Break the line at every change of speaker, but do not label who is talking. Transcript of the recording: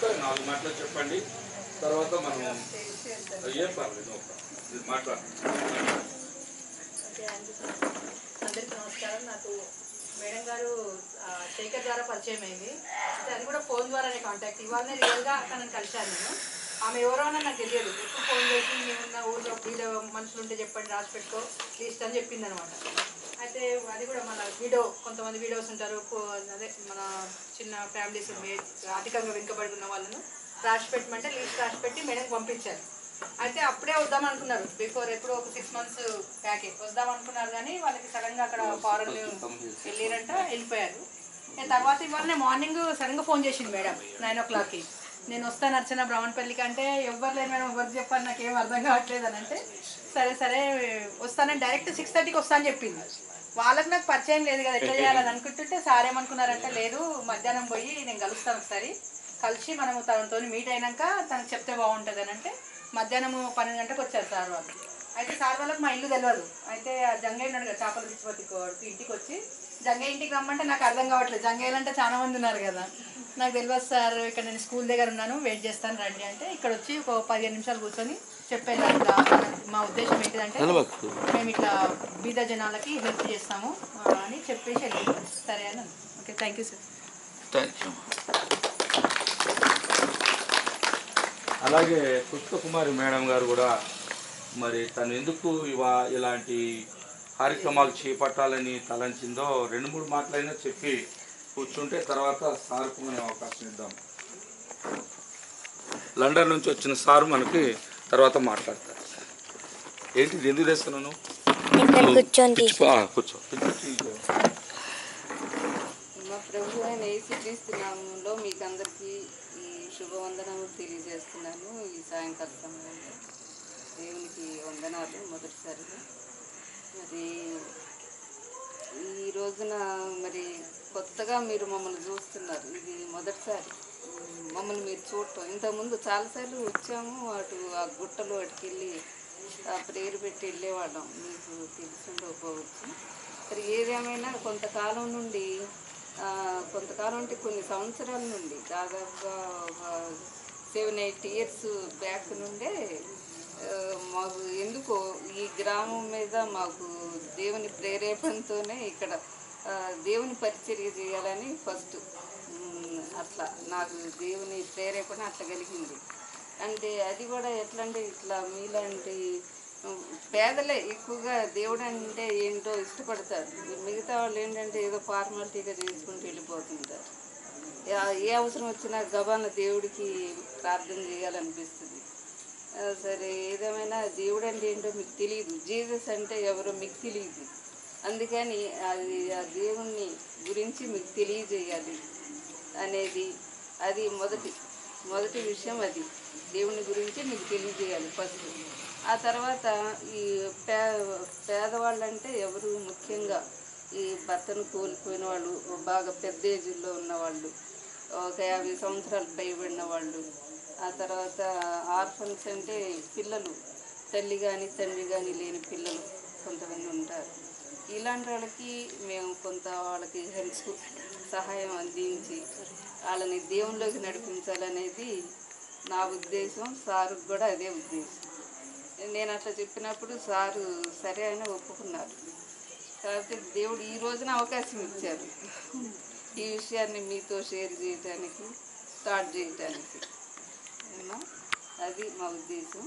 చెప్తారు 4 మాటలు చెప్పండి. తర్వాత మనం ఏం పర్లేదు మాట్లాడు.
అందరికీ నమస్కారం. నాకు మేడం గారు శేఖర్ ద్వారా పరిచయం అయింది. అది కూడా ఫోన్ ద్వారానే కాంటాక్ట్. ఇవాళనే రియల్గా తనని కలిశాను నేను. ఆమె ఎవరో అని నాకు తెలియదు. ఎప్పుడు ఫోన్ చేసి మేమున్న ఊళ్ళో వీడియో మనుషులు ఉంటే చెప్పండి, రాసి పెట్టుకో లిస్ట్ అని చెప్పింది అనమాట. అయితే అది కూడా మన కొంతమంది వీడియోస్ ఉంటారు, అదే మన చిన్న ఫ్యామిలీస్ ఆర్థికంగా వెనుకబడుతున్న వాళ్ళను రాసి పెట్టమంటే లిస్ట్ రాసి పెట్టి మేడంకి పంపించారు. అయితే అప్పుడే వద్దాం అనుకున్నారు, బిఫోర్ ఎప్పుడో ఒక 6 months బ్యాకే వద్దాం అనుకున్నారు. కానీ వాళ్ళకి సడన్గా అక్కడ ఫారెన్ వెళ్ళారంట, వెళ్ళిపోయారు. తర్వాత ఇవాళ మార్నింగ్ సడన్గా ఫోన్ చేసింది మేడం 9 o'clockకి. నేను వస్తాను అర్చన బ్రహ్మణపల్లికి అంటే, ఎవ్వరు లేరు మేడం, ఎవరికి చెప్పాలి నాకేం అర్థం కావట్లేదు అని అంటే, సరే వస్తానని డైరెక్ట్ 6:30కి వస్తానని చెప్పింది. వాళ్ళకి నాకు పరిచయం లేదు కదా, ఎట్లా చేయాలని అనుకుంటుంటే సార్ ఏమనుకున్నారంటే, లేదు మధ్యాహ్నం పోయి నేను కలుస్తాను, ఒకసారి కలిసి మనము తనతో మీట్ అయినాక తనకు చెప్తే బాగుంటుంది అని అంటే, మధ్యాహ్నం 12 గంటలకు వచ్చారు సార్ వాళ్ళు. అయితే సార్ వాళ్ళకి మా ఇల్లు తెలియదు. అయితే జంగయ్య ఉన్నాడు కదా చేపల పిచ్చిపత్తి ఇంటికి వచ్చి, జంగయ్య ఇంటికి రమ్మంటే నాకు అర్థం కావట్లేదు, జంగయ్యలు అంటే చాలా మంది ఉన్నారు కదా, నాకు తెలియదు సార్, ఇక్కడ నేను స్కూల్ దగ్గర ఉన్నాను, వెయిట్ చేస్తాను రండి అంటే, ఇక్కడ వచ్చి ఒక 15 నిమిషాలు కూర్చొని చెప్పాను. ఇట్లా మా ఉద్దేశం ఏంటిదంటే, మేము ఇట్లా బీద జనాలకి హెల్ప్ చేస్తాము అని చెప్పేసి వెళ్ళిపోతాం. సరే అని. Okay, thank you sir.
Thank you. అలాగే పుష్పకుమారి మేడం గారు కూడా మరి తను ఎందుకు ఇలాంటి కార్యక్రమాలు చేపట్టాలని తలంచిందో 2-3 మాటలైనా చెప్పి కూర్చుంటే తర్వాత సార్కు మనం అవకాశం ఇద్దాం. లండన్ నుంచి వచ్చిన సారు మనకి తర్వాత మాట్లాడతారు. ఏంటి ఎందుకు తెస్తున్నాను? కూర్చో.
మా ప్రభు అయిన యేసుక్రీస్తు నామములో మీకు అందరికీ ఈ శుభవందనము తెలియజేస్తున్నాను. ఈ సాయంకాల సమయంలో దేవునికి వందనాలు. మొదటిసారిగా మరి ఈ రోజున మరి కొత్తగా మీరు మమ్మల్ని చూస్తున్నారు. ఇది మొదటిసారి మమ్మల్ని మీరు చూడటం. ఇంతకుముందు చాలాసార్లు వచ్చాము, అటు ఆ గుట్టలు వాటికి వెళ్ళి ప్రేరు పెట్టి వెళ్ళేవాళ్ళం, మీకు తెలుసుండకపోవచ్చు. మరి ఏదేమైనా కొంతకాలం అంటే కొన్ని సంవత్సరాల నుండి, దాదాపుగా 7-8 years బ్యాక్ నుండే మాకు ఎందుకో ఈ గ్రామం మీద మాకు దేవుని ప్రేరేపణతోనే ఇక్కడ దేవుని పరిచర్య చేయాలని ఫస్ట్ అట్లా నాకు దేవుని ప్రేరేపణ అట్లా కలిగింది. అంటే అది కూడా ఎట్లా అంటే, ఇట్లా మీలాంటి పేదలే ఎక్కువగా దేవుడు అంటే ఏంటో ఇష్టపడతారు. మిగతా వాళ్ళు ఏంటంటే ఏదో ఫార్మాలిటీగా చేసుకుంటూ వెళ్ళిపోతుంటారు. ఏ అవసరం వచ్చినా గబాన దేవుడికి ప్రార్థన చేయాలనిపిస్తుంది. సరే, ఏదేమైనా దేవుడు అంటే ఏంటో మీకు తెలియదు, జీసస్ అంటే ఎవరో మీకు తెలియదు. అందుకని ఆ దేవుణ్ణి గురించి మీకు తెలియజేయాలి అనేది అది మొదటి విషయం. అది దేవుని గురించి మీకు తెలియజేయాలి ఫస్ట్. ఆ తర్వాత ఈ పేదవాళ్ళు అంటే ఎవరు, ముఖ్యంగా ఈ భర్తను కోల్పోయిన వాళ్ళు, బాగా పెద్ద ఏజ్లో ఉన్నవాళ్ళు, ఒక 50 సంవత్సరాలు పైబడిన వాళ్ళు, ఆ తర్వాత ఆర్ఫన్స్ అంటే పిల్లలు, తల్లి కానీ తండ్రి కానీ లేని పిల్లలు కొంతమంది ఉంటారు. ఇలాంటి వాళ్ళకి మేము కొంత వాళ్ళకి హెల్ప్ సహాయం అందించి వాళ్ళని దేవునిలోకి నడిపించాలనేది నా ఉద్దేశం. సారుకు కూడా అదే ఉద్దేశం. నేను అట్లా చెప్పినప్పుడు సారు సరే అని ఒప్పుకున్నారు. కాబట్టి దేవుడు ఈ రోజున అవకాశం ఇచ్చారు ఈ విషయాన్ని మీతో షేర్ చేయడానికి, స్టార్ట్ చేయడానికి. అది మా ఉద్దేశం.